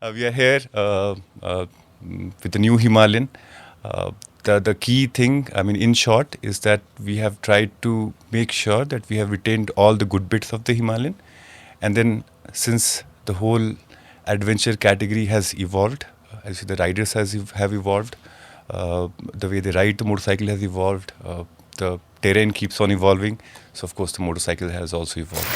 We are here with the new Himalayan. The key thing, in short, is that we have tried to make sure that we have retained all the good bits of the Himalayan. And then since the whole adventure category has evolved, as the riders have evolved, the way they ride the motorcycle has evolved, the terrain keeps on evolving. So of course the motorcycle has also evolved.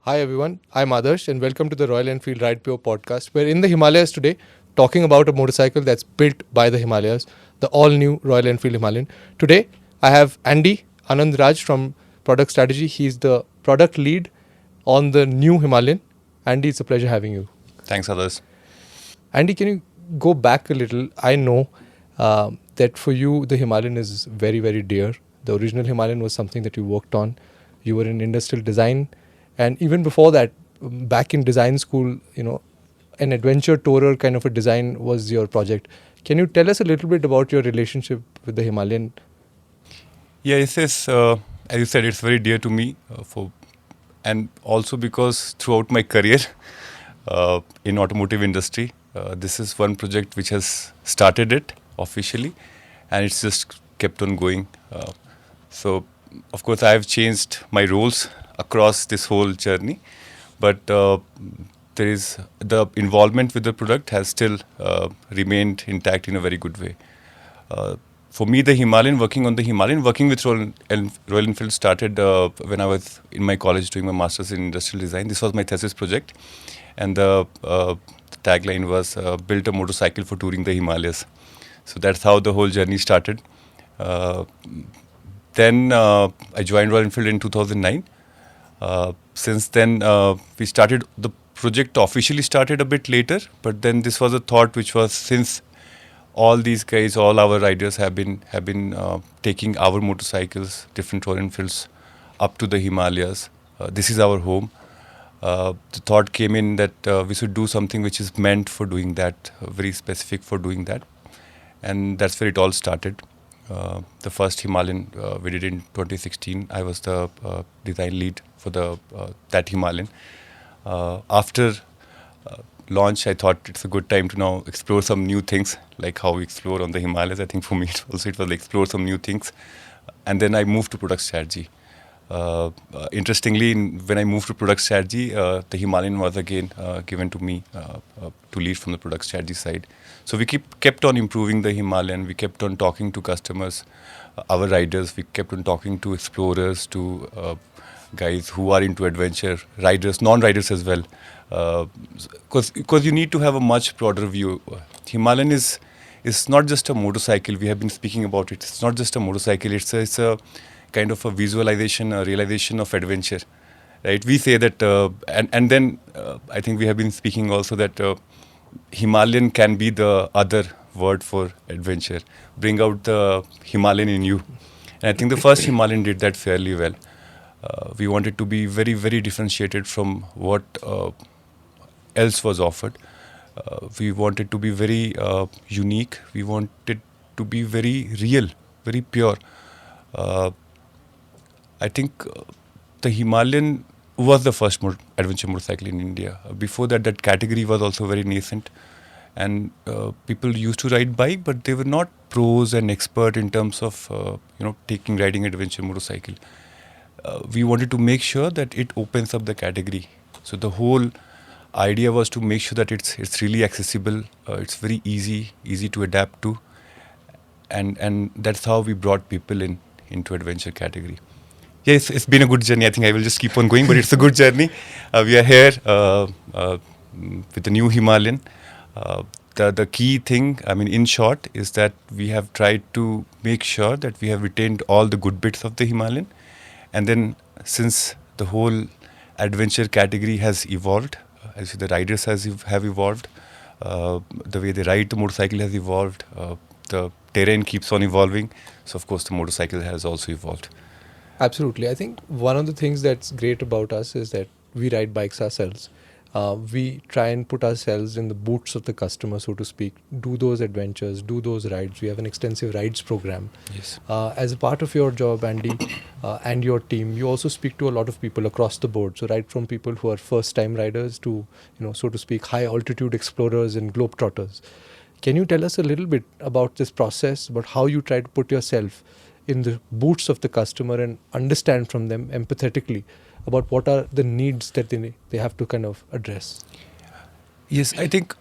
Hi everyone, I'm Adarsh and welcome to the Royal Enfield Ride Pure podcast. We're in the Himalayas today talking about a motorcycle that's built by the Himalayas, the all-new Royal Enfield Himalayan. Today I have Andy Anand Raj from Product Strategy. He's the product lead on the new Himalayan. Andy, it's a pleasure having you. Thanks, others. Andy, can you go back a little? I know that for you the Himalayan is very, very dear. The original Himalayan was something that you worked on. You were in industrial design. And even before that, back in design school, an adventure tourer kind of a design was your project. Can you tell us a little bit about your relationship with the Himalayan? Yeah, it is, as you said, it's very dear to me, and also because throughout my career in automotive industry, this is one project which has started it officially, and it's just kept on going. So, of course, I have changed my roles across this whole journey, but there is the involvement with the product has still remained intact in a very good way. For me, the Himalayan, working with Royal Enfield started when I was in my college doing my master's in industrial design. This was my thesis project, and the tagline was built a motorcycle for touring the Himalayas. So that's how the whole journey started. Then I joined Royal Enfield in 2009. Since then, we started the project officially started a bit later, but then this was a thought which was, since all these guys, all our riders have been taking our motorcycles, different Royal Enfields, up to the Himalayas. This is our home. The thought came in that we should do something which is meant for doing that, very specific for doing that, and that's where it all started. The first Himalayan we did in 2016. I was the design lead for that Himalayan. After launch, I thought it's a good time to now explore some new things, like how we explore on the Himalayas. I think for me it was like explore some new things. And then I moved to product strategy. Interestingly, when I moved to product strategy, the Himalayan was again given to me to lead from the product strategy side. So we kept on improving the Himalayan. We kept on talking to customers, our riders. We kept on talking to explorers, to guys who are into adventure, riders, non-riders as well. Because you need to have a much broader view. Himalayan is not just a motorcycle. We have been speaking about it. It's not just a motorcycle. It's a kind of a visualization, a realization of adventure, right? We say that, and then I think we have been speaking also that Himalayan can be the other word for adventure. Bring out the Himalayan in you. And I think the first Himalayan did that fairly well. We wanted to be very, very differentiated from what else was offered. We wanted to be very unique. We wanted to be very real, very pure. I think the Himalayan was the first adventure motorcycle in India. Before that, that category was also very nascent, and people used to ride bike, but they were not pros and expert in terms of riding adventure motorcycle. We wanted to make sure that it opens up the category. So the whole idea was to make sure that it's really accessible. It's very easy to adapt to, and that's how we brought people into adventure category. Yes, it's been a good journey. I think I will just keep on going, but it's a good journey. We are here with the new Himalayan. The key thing, in short, is that we have tried to make sure that we have retained all the good bits of the Himalayan. And then since the whole adventure category has evolved, as the riders have evolved, the way they ride the motorcycle has evolved, the terrain keeps on evolving. So of course the motorcycle has also evolved. Absolutely. I think one of the things that's great about us is that we ride bikes ourselves. we try and put ourselves in the boots of the customer, so to speak, do those adventures, do those rides. We have an extensive rides program. Yes. As a part of your job, Andy, and your team, you also speak to a lot of people across the board. So right from people who are first-time riders to, so to speak, high-altitude explorers and globetrotters. Can you tell us a little bit about this process, about how you try to put yourself in the boots of the customer and understand from them empathetically about what are the needs that they have to kind of address? Yes, I think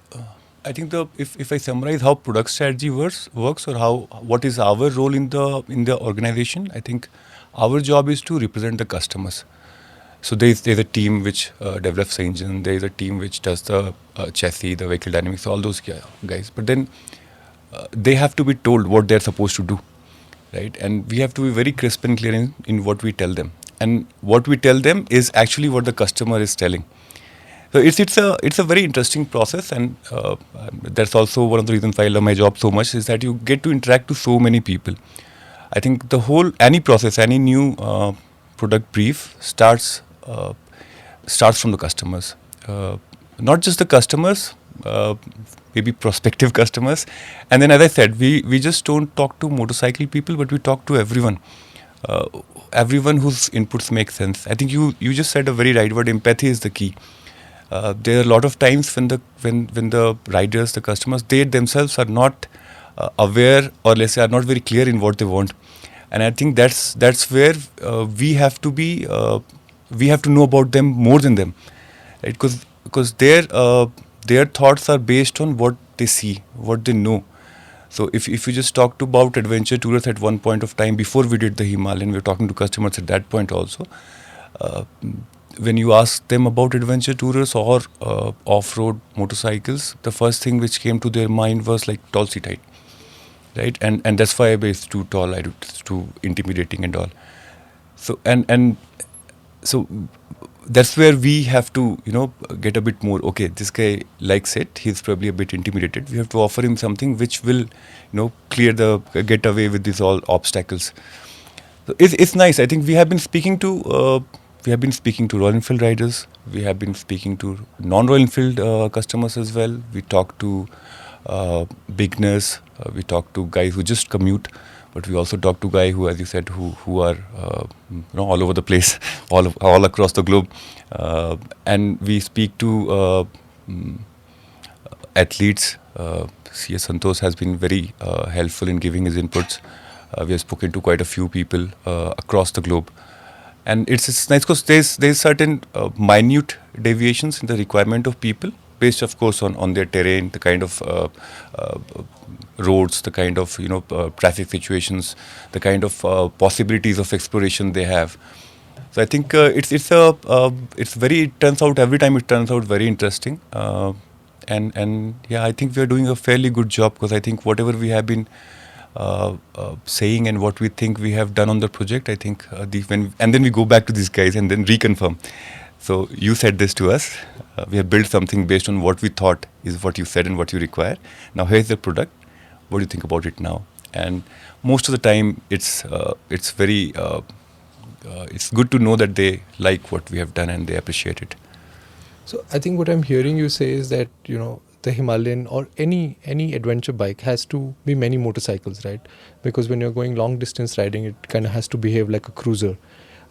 the if I summarize how product strategy works or what is our role in the organization, I think our job is to represent the customers. So there's a team which develops the engine, there is a team which does the chassis, the vehicle dynamics, all those guys. But then they have to be told what they're supposed to do, right? And we have to be very crisp and clear in what we tell them. And what we tell them is actually what the customer is telling. So it's a very interesting process, and that's also one of the reasons why I love my job so much, is that you get to interact to so many people. I think any process, any new product brief starts from the customers. Not just the customers, maybe prospective customers. And then, as I said, we just don't talk to motorcycle people, but we talk to everyone. Everyone whose inputs make sense. I think you just said a very right word. Empathy is the key. There are a lot of times when the riders, the customers, they themselves are not aware, or let's say are not very clear in what they want. And I think that's where we have to be. We have to know about them more than them, right? Because their thoughts are based on what they see, what they know. So if you just talked about adventure tourists at one point of time before we did the Himalayan, we were talking to customers at that point also. When you ask them about adventure tours or off-road motorcycles, the first thing which came to their mind was like tall seat height, right? And that's why it's too tall, it's too intimidating and all. So so that's where we have to get a bit more. Okay, this guy likes it. He's probably a bit intimidated. We have to offer him something which will get away with these all obstacles. So it's nice. I think we have been speaking to Royal Enfield riders. We have been speaking to non-Royal Enfield customers as well. We talk to beginners. We talk to guys who just commute. But we also talk to guys who, as you said, who are all over the place, all across the globe, and we speak to athletes. C.S. Santosh has been very helpful in giving his inputs. We have spoken to quite a few people across the globe, and it's nice because there's certain minute deviations in the requirement of people, based of course on their terrain, the kind of roads, the kind of traffic situations, the kind of possibilities of exploration they have. So I think it turns out every time it turns out very interesting, and yeah, I think we are doing a fairly good job, because I think whatever we have been saying and what we think we have done on the project, I think and then we go back to these guys and then reconfirm. So you said this to us. We have built something based on what we thought is what you said and what you require. Now here's the product. What do you think about it now? And most of the time, it's very it's good to know that they like what we have done and they appreciate it. So I think what I'm hearing you say is that the Himalayan or any adventure bike has to be many motorcycles, right? Because when you're going long distance riding, it kind of has to behave like a cruiser.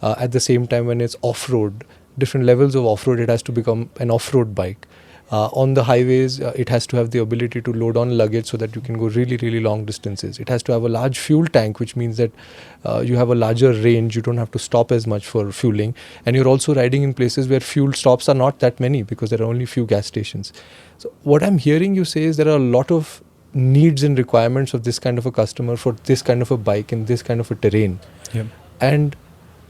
At the same time, when it's off-road, different levels of off-road, it has to become an off-road bike. On the highways, it has to have the ability to load on luggage so that you can go really, really long distances. It has to have a large fuel tank, which means that you have a larger range. You don't have to stop as much for fueling. And you're also riding in places where fuel stops are not that many, because there are only few gas stations. So what I'm hearing you say is there are a lot of needs and requirements of this kind of a customer for this kind of a bike in this kind of a terrain. Yeah.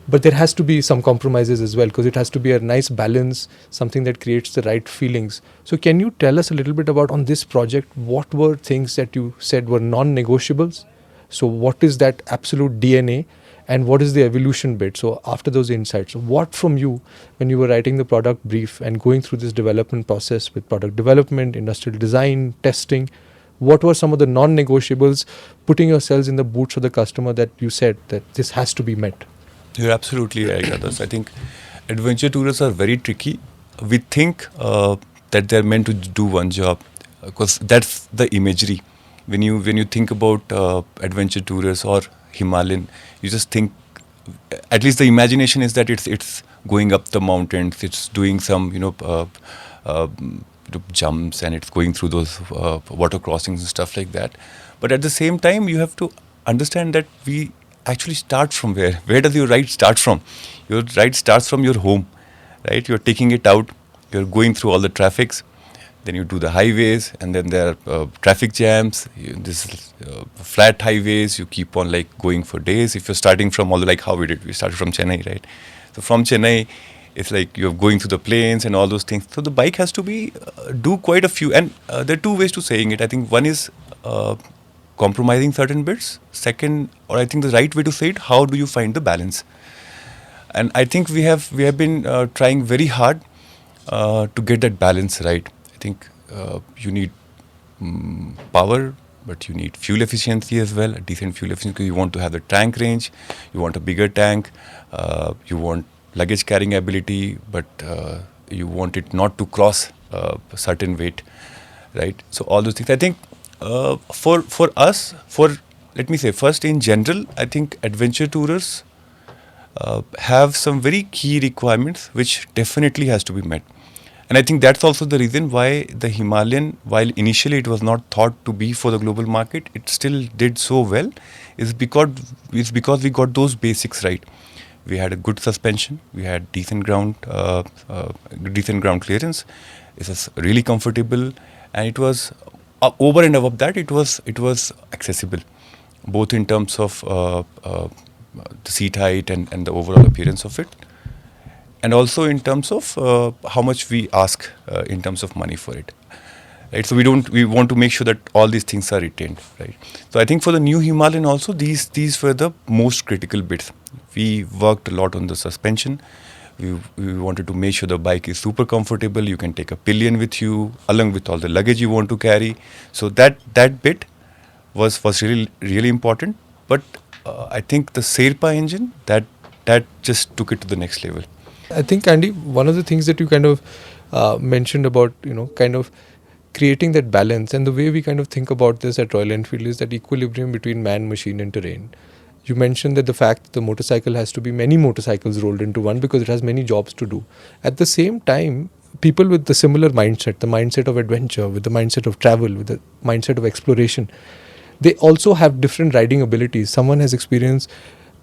But there has to be some compromises as well, because it has to be a nice balance, something that creates the right feelings. So can you tell us a little bit about, on this project, what were things that you said were non-negotiables? So what is that absolute DNA, and what is the evolution bit? So after those insights, what from you, when you were writing the product brief and going through this development process with product development, industrial design, testing, what were some of the non-negotiables, putting yourselves in the boots of the customer, that you said that this has to be met? You're absolutely right, Adarsh. I think adventure tours are very tricky, we think that they're meant to do one job, because that's the imagery. When you think about adventure tours or Himalayan, you just think, at least the imagination is that it's going up the mountains, it's doing some jumps, and it's going through those water crossings and stuff like that. But at the same time, you have to understand that we actually start from where? Where does your ride start from? Your ride starts from your home, right? You're taking it out, you're going through all the traffics, then you do the highways, and then there are traffic jams. This flat highways, you keep on like going for days. If you're starting from all the, like how we started from Chennai, right? So from Chennai, it's like you're going through the plains and all those things. So the bike has to be do quite a few, and there are two ways to saying it. I think one is compromising certain bits. Second, or I think the right way to say it, how do you find the balance? And I think we have been trying very hard to get that balance right. I think you need power, but you need fuel efficiency as well, a decent fuel efficiency, because you want to have the tank range, you want a bigger tank, you want luggage carrying ability, but you want it not to cross a certain weight, right? So all those things. I think for us, let me say, first in general, I think adventure tourers have some very key requirements which definitely has to be met. And I think that's also the reason why the Himalayan, while initially it was not thought to be for the global market, it still did so well, is because we got those basics right. We had a good suspension, we had decent ground clearance. It was really comfortable, and it was over and above that, it was accessible, both in terms of the seat height and the overall appearance of it, and also in terms of how much we ask in terms of money for it, right? So we want to make sure that all these things are retained, right? So I think for the new Himalayan also, these were the most critical bits. We worked a lot on the suspension. We wanted to make sure the bike is super comfortable. You can take a pillion with you along with all the luggage you want to carry. So that bit was really important. But I think the Sherpa engine that just took it to the next level. I think, Andy, one of the things that you kind of mentioned about, kind of creating that balance, and the way we kind of think about this at Royal Enfield is that equilibrium between man, machine and terrain. You mentioned that the fact the motorcycle has to be many motorcycles rolled into one because it has many jobs to do. At the same time, people with the similar mindset, the mindset of adventure, with the mindset of travel, with the mindset of exploration, they also have different riding abilities. Someone has experience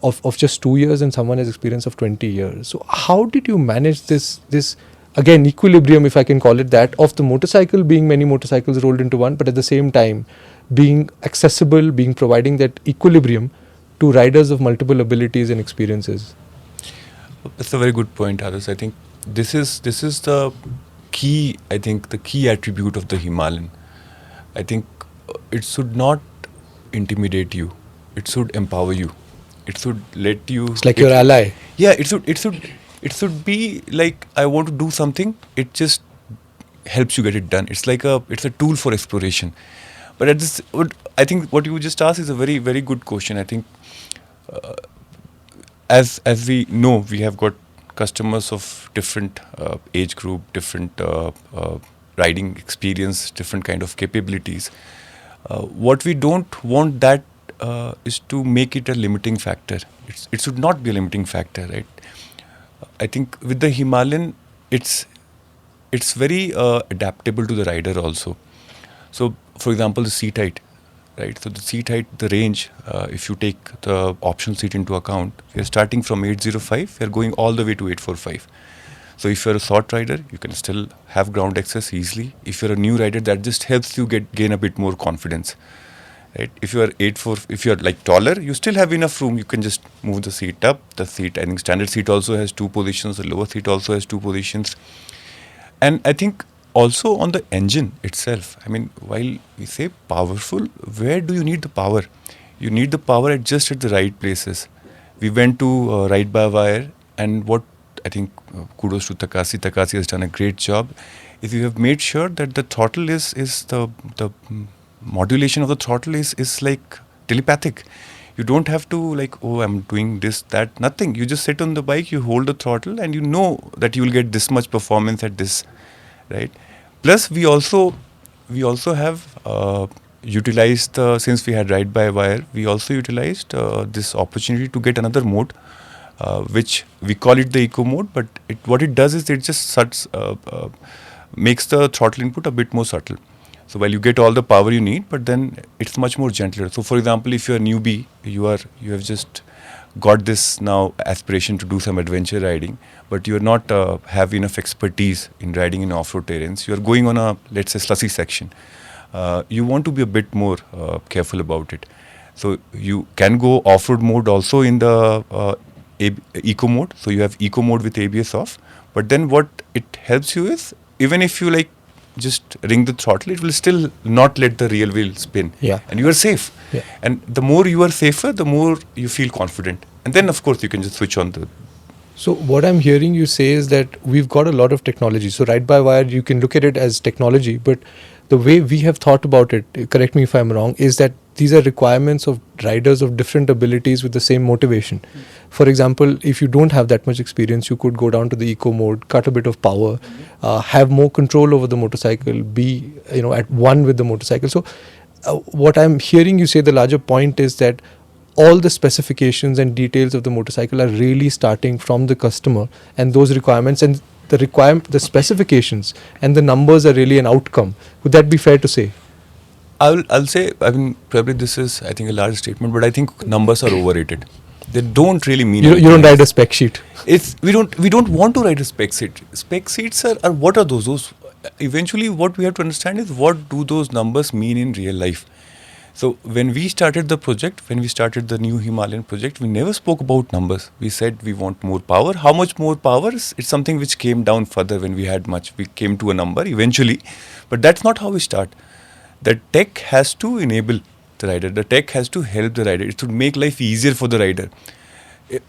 of just 2 years and someone has experience of 20 years. So how did you manage this again, equilibrium, if I can call it that, of the motorcycle being many motorcycles rolled into one, but at the same time being accessible, being providing that equilibrium to riders of multiple abilities and experiences? That's a very good point, Adas. I think this is the key. I think the key attribute of the Himalayan. I think it should not intimidate you. It should empower you. It should let you. It's like your ally. Yeah, it should be like, I want to do something. It just helps you get it done. It's a tool for exploration. But I think what you just asked is a very, very good question. I think as we know, we have got customers of different age group, different riding experience, different kind of capabilities. What we don't want that is to make it a limiting factor. It should not be a limiting factor, right? I think with the Himalayan, it's very adaptable to the rider also. So, for example, the seat height, right? So the seat height, the range, if you take the optional seat into account, we are starting from 805, we are going all the way to 845. So if you're a short rider, you can still have ground access easily. If you're a new rider, that just helps you gain a bit more confidence, right? If you are if you're like taller, you still have enough room. You can just move the seat up. The seat, I think standard seat also has 2 positions. The lower seat also has 2 positions. And I think also on the engine itself, I mean, while we say powerful, where do you need the power? You need the power just at the right places. We went to ride by wire, and what I think, kudos to Takasi. Takasi has done a great job. Is you have made sure that the throttle is the modulation of the throttle is like telepathic. You don't have to like, oh, I'm doing this, that, nothing. You just sit on the bike, you hold the throttle, and you know that you will get this much performance at this, right? Plus, we also have utilized since we had ride by wire, we also utilized this opportunity to get another mode, which we call it the eco mode. But what it does is it just makes the throttle input a bit more subtle. So while you get all the power you need, but then it's much more gentler. So for example, if you're a newbie, you have just got this now aspiration to do some adventure riding, but you're not have enough expertise in riding in off-road terrains. You're going on a, let's say, slushy section. You want to be a bit more careful about it. So you can go off-road mode also in the eco mode. So you have eco mode with ABS off. But then what it helps you is, even if you like just ring the throttle, it will still not let the rear wheel spin. Yeah. And you are safe. Yeah. And the more you are safer, the more you feel confident. And then, of course, you can just switch on the. So what I'm hearing you say is that we've got a lot of technology. So ride by wire, you can look at it as technology, but the way we have thought about it, correct me if I'm wrong, is that these are requirements of riders of different abilities with the same motivation. For example, if you don't have that much experience, you could go down to the eco mode, cut a bit of power, have more control over the motorcycle, be at one with the motorcycle. So what I'm hearing you say, the larger point is that all the specifications and details of the motorcycle are really starting from the customer, and those requirements and the specifications and the numbers are really an outcome. Would that be fair to say? I'll say, I mean, probably this is, I think, a large statement, but I think numbers are overrated. They don't really mean You anything. don't write a spec sheet. We don't want to write a spec sheet. Spec sheets are what are those? Those eventually what we have to understand is what do those numbers mean in real life. So when we started the project, when we started the new Himalayan project, we never spoke about numbers. We said we want more power. How much more power? It's something which came down further when we had much. We came to a number eventually, but that's not how we start. The tech has to enable the rider. The tech has to help the rider. It should make life easier for the rider.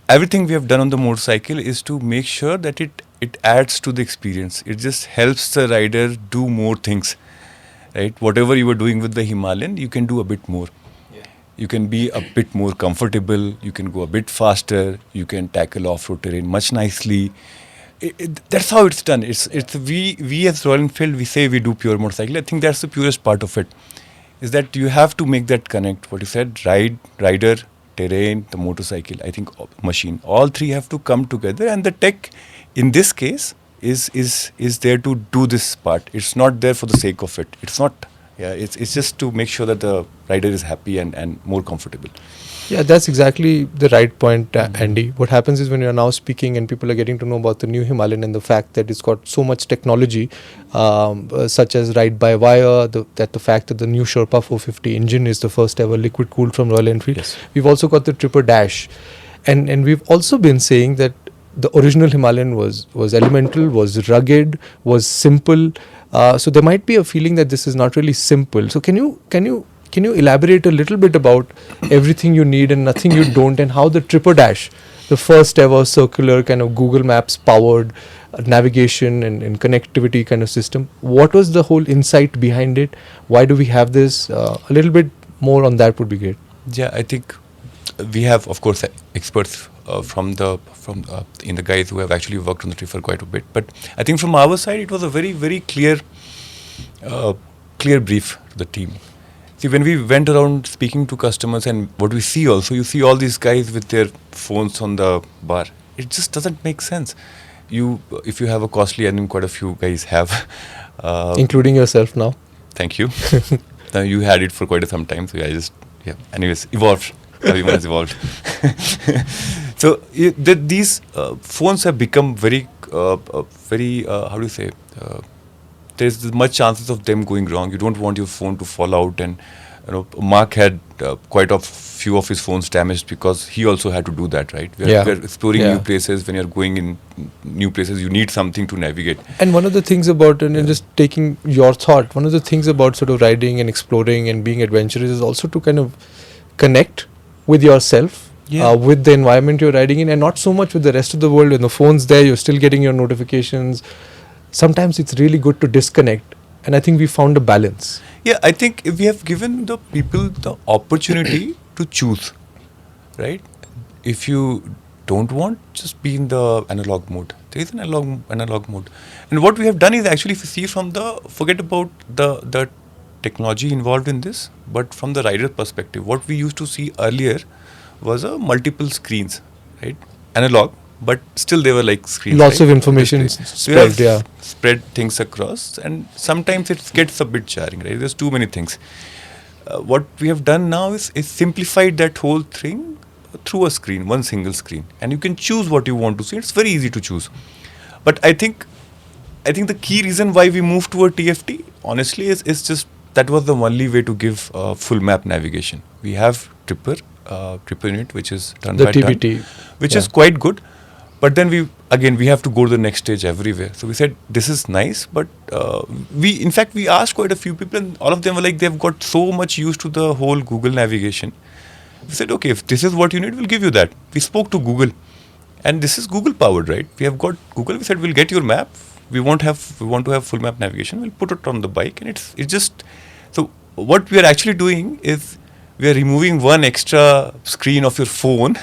Everything we have done on the motorcycle is to make sure that it adds to the experience. It just helps the rider do more things. Right? Whatever you were doing with the Himalayan, you can do a bit more. Yeah. You can be a bit more comfortable. You can go a bit faster. You can tackle off-road terrain much nicely. That's how it's done. We as Royal Enfield, we say we do pure motorcycle. I think that's the purest part of it. Is that you have to make that connect. What you said, rider, terrain, the motorcycle. I think machine. All three have to come together, and the tech, in this case, is there to do this part. It's not there for the sake of it. It's not. Yeah, it's just to make sure that the rider is happy and more comfortable. Yeah, that's exactly the right point, Andy. What happens is when you're now speaking and people are getting to know about the new Himalayan and the fact that it's got so much technology, such as ride by wire, the fact that the new Sherpa 450 engine is the first ever liquid cooled from Royal Enfield. Yes. We've also got the Tripper Dash, and we've also been saying that the original Himalayan was elemental, was rugged, was simple. So there might be a feeling that this is not really simple. So can you elaborate a little bit about everything you need and nothing you don't, and how the Tripper Dash, the first ever circular kind of Google Maps powered navigation and connectivity kind of system, what was the whole insight behind it? Why do we have this? A little bit more on that would be great. Yeah, I think we have, of course, experts from the guys who have actually worked on the tree for quite a bit. But I think from our side, it was a very, very clear brief to the team. See, when we went around speaking to customers, and what we see also, you see all these guys with their phones on the bar. It just doesn't make sense. If you have a costly, and quite a few guys have, including yourself now. Thank you. Now you had it for quite some time, so anyways, evolved. Everyone has evolved. So these phones have become very, how do you say? There's much chances of them going wrong. You don't want your phone to fall out, and Mark had quite a few of his phones damaged because he also had to do that, right? We're exploring new places. When you're going in new places, you need something to navigate. And one of the things about, and just taking your thought, one of the things about sort of riding and exploring and being adventurous is also to kind of connect with yourself, with the environment you're riding in, and not so much with the rest of the world. When the phone's there, you're still getting your notifications. Sometimes it's really good to disconnect, and I think we found a balance. Yeah, I think we have given the people the opportunity to choose. right? If you don't want, just be in the analog mode. There is an analog mode. And what we have done is actually, if you see from forget about the technology involved in this, but from the rider perspective, what we used to see earlier was a multiple screens, right? Analog, but still they were like screens. Lots right? of information So you have spread, yeah. spread things across, and sometimes it gets a bit jarring, right? There's too many things. What we have done now is simplified that whole thing through a screen, one single screen, and you can choose what you want to see. It's very easy to choose. But I think the key reason why we moved to a TFT, honestly, is just that was the only way to give full map navigation. We have Tripper unit, which is done The by Dun, TBT, which yeah. is quite good. But then we have to go to the next stage everywhere. So we said this is nice, but we asked quite a few people, and all of them were like they've got so much used to the whole Google navigation. We said, okay, if this is what you need, we'll give you that. We spoke to Google, and this is Google powered, right? We have got Google. We said we'll get your map. We want to have full map navigation. We'll put it on the bike, and it's just so. What we are actually doing is we are removing one extra screen of your phone,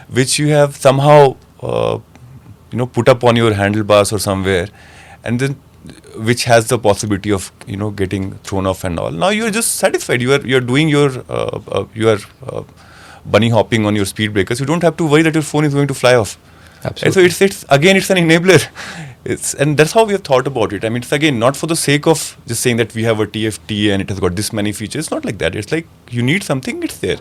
which you have somehow put up on your handlebars or somewhere, and then which has the possibility of getting thrown off and all. Now you are just satisfied. You are doing your bunny hopping on your speed breakers. You don't have to worry that your phone is going to fly off. Absolutely. And so it's an enabler. And that's how we have thought about it. I mean, it's again not for the sake of just saying that we have a TFT and it has got this many features. It's not like that. It's like you need something, it's there.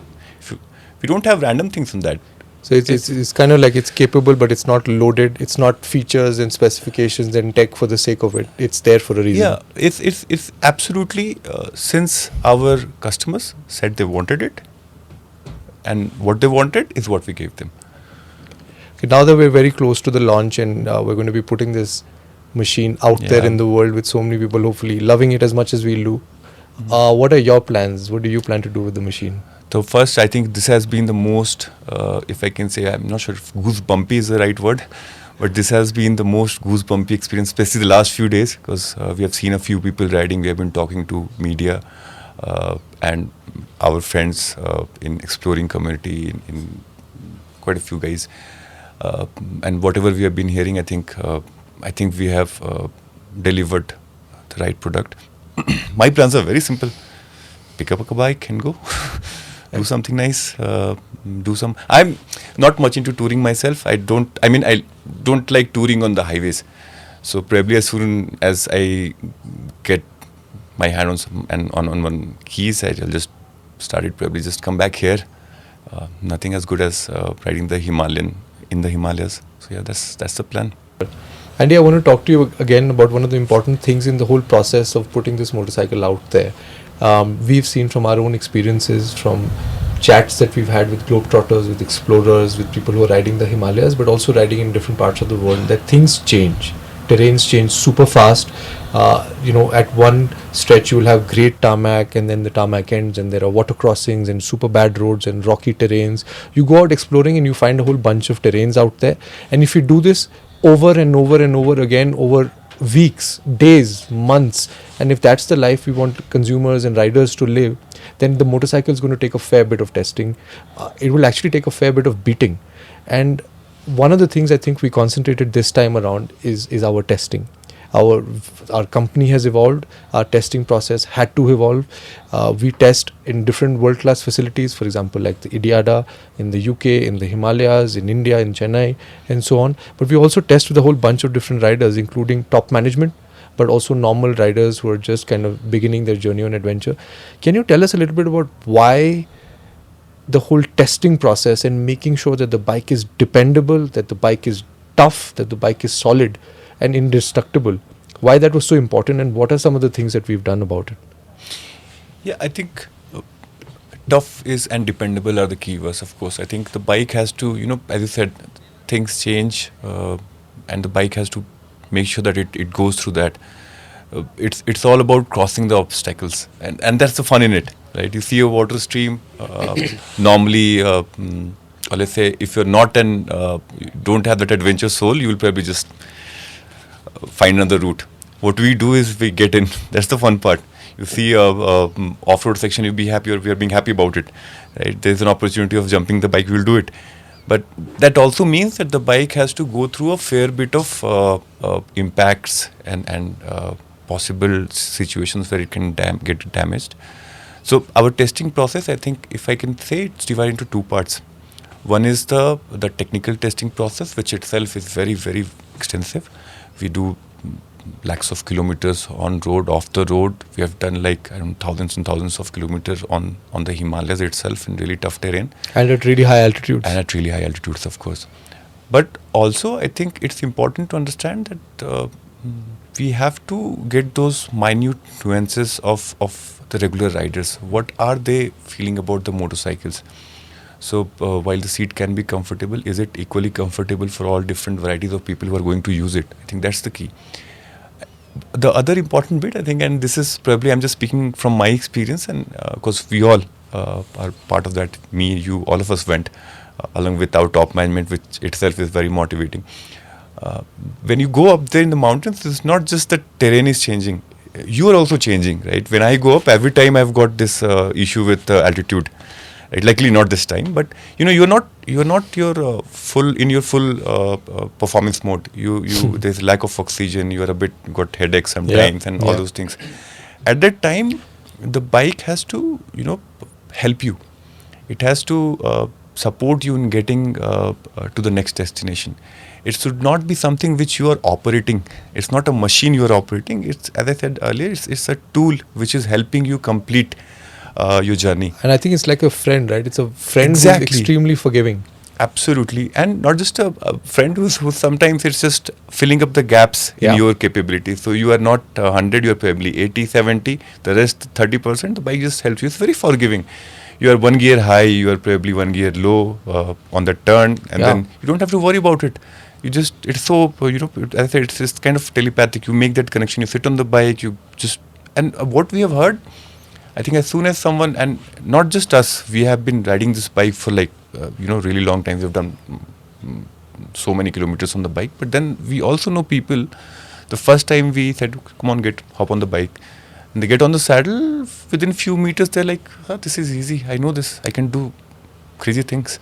We don't have random things in that. So it's kind of like it's capable, but it's not loaded. It's not features and specifications and tech for the sake of it. It's there for a reason. Yeah, it's absolutely since our customers said they wanted it, and what they wanted is what we gave them. Okay, now that we're very close to the launch and we're going to be putting this machine out there Yeah. in the world with so many people hopefully loving it as much as we do. What are your plans? What do you plan to do with the machine? So first, I think this has been the most, if I can say, I'm not sure if goosebumpy is the right word, but this has been the most goosebumpy experience, especially the last few days, because we have seen a few people riding. We have been talking to media and our friends in exploring community, in quite a few guys, and whatever we have been hearing, I think we have delivered the right product. My plans are very simple: pick up a bike and go. Do something nice. I'm not much into touring myself. I don't like touring on the highways. So probably as soon as I get my hand on on one keys, I'll just start it. Probably just come back here. Nothing as good as riding the Himalayan in the Himalayas. So yeah, that's the plan. Andy, I want to talk to you again about one of the important things in the whole process of putting this motorcycle out there. We've seen from our own experiences, from chats that we've had with globetrotters, with explorers, with people who are riding the Himalayas, but also riding in different parts of the world, that things change. Terrains change super fast. At one stretch you will have great tarmac, and then the tarmac ends and there are water crossings and super bad roads and rocky terrains. You go out exploring and you find a whole bunch of terrains out there. And if you do this over and over and over again over weeks, days, months, and if that's the life we want consumers and riders to live, then the motorcycle is going to take a fair bit of testing. It will actually take a fair bit of beating. And one of the things I think we concentrated this time around is our testing. Our company has evolved. Our testing process had to evolve. We test in different world-class facilities, for example, like the Idiada in the UK, in the Himalayas, in India, in Chennai, and so on. But we also test with a whole bunch of different riders, including top management, but also normal riders who are just kind of beginning their journey on adventure. Can you tell us a little bit about why the whole testing process and making sure that the bike is dependable, that the bike is tough, that the bike is solid and indestructible, why that was so important, and what are some of the things that we've done about it? Yeah, I think tough is and dependable are the keywords, of course. I think the bike has to, as you said, things change and the bike has to make sure that it goes through that. It's all about crossing the obstacles, and that's the fun in it, right? You see a water stream, normally, or let's say if you're not you don't have that adventure soul, you will probably just find another route. What we do is we get in. That's the fun part. You see a off-road section, you'll be happy, or we are being happy about it. right? There's an opportunity of jumping the bike, we'll do it. But that also means that the bike has to go through a fair bit of impacts and possible situations where it can get damaged. So our testing process, I think, if I can say, it's divided into two parts. One is the technical testing process, which itself is very, very extensive. We do lakhs of kilometers on road, off the road. We have done like thousands and thousands of kilometers on the Himalayas itself in really tough terrain. And at really high altitudes. And at really high altitudes, of course. But also, I think it's important to understand that we have to get those minute nuances of the regular riders. What are they feeling about the motorcycles? So while the seat can be comfortable, is it equally comfortable for all different varieties of people who are going to use it? I think that's the key. The other important bit, I think, and this is probably, I'm just speaking from my experience, and because we all are part of that, me, you, all of us went along with our top management, which itself is very motivating. When you go up there in the mountains, it's not just the terrain is changing, you are also changing, right? When I go up, every time I've got this issue with altitude. Right? Luckily not this time, but you're not your full performance mode. You there's lack of oxygen. You are a bit got headaches sometimes and all those things. At that time, the bike has to help you. It has to support you in getting to the next destination. It should not be something which you are operating. It's not a machine you are operating. It's, as I said earlier, it's a tool which is helping you complete your journey. And I think it's like a friend, right? It's a friend who's extremely forgiving. Absolutely. And not just a friend who sometimes it's just filling up the gaps in your capability. So you are not 100, you are probably 80, 70, the rest 30%, the bike just helps you. It's very forgiving. You are one gear high, you are probably one gear low on the turn, and then you don't have to worry about it. You just, it's so, as I said, it's just kind of telepathic. You make that connection, you sit on the bike, you just, and what we have heard, I think as soon as someone, and not just us, we have been riding this bike for like, really long time. We've done so many kilometers on the bike. But then we also know people, the first time we said, come on, hop on the bike. And they get on the saddle, within few meters, they're like, this is easy. I know this. I can do crazy things.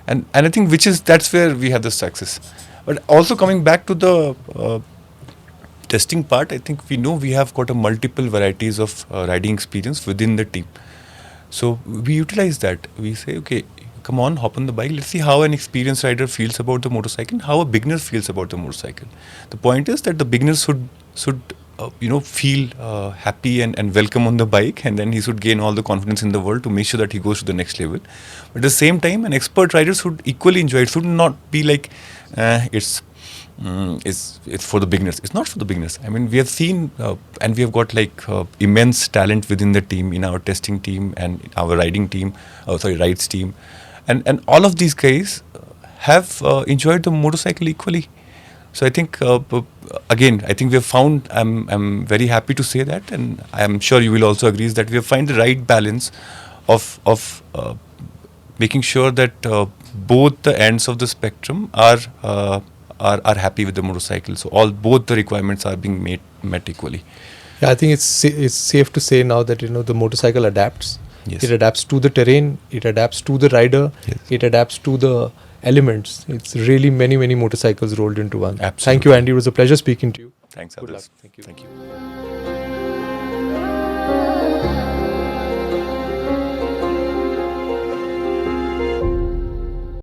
And I think that's where we have the success. But also coming back to the testing part, I think we know we have got a multiple varieties of riding experience within the team. So we utilize that. We say, okay, come on, hop on the bike. Let's see how an experienced rider feels about the motorcycle and how a beginner feels about the motorcycle. The point is that the beginner should feel happy and welcome on the bike, and then he should gain all the confidence in the world to make sure that he goes to the next level. But at the same time, an expert rider should equally enjoy it. Should not be like it's for the beginners. It's not for the beginners. I mean, we have seen and we have got like immense talent within the team, in our testing team and our rides team, and all of these guys have enjoyed the motorcycle equally. So I think again, I think we have found. I'm very happy to say that, and I am sure you will also agree that we have found the right balance of making sure that both the ends of the spectrum are happy with the motorcycle. So both the requirements are being met equally. Yeah, I think it's safe to say now that the motorcycle adapts. Yes. It adapts to the terrain. It adapts to the rider. Yes. It adapts to the elements. It's really many motorcycles rolled into one. Absolutely. Thank you, Andy. It was a pleasure speaking to you. Thanks, Good others. luck. Thank you. Thank you.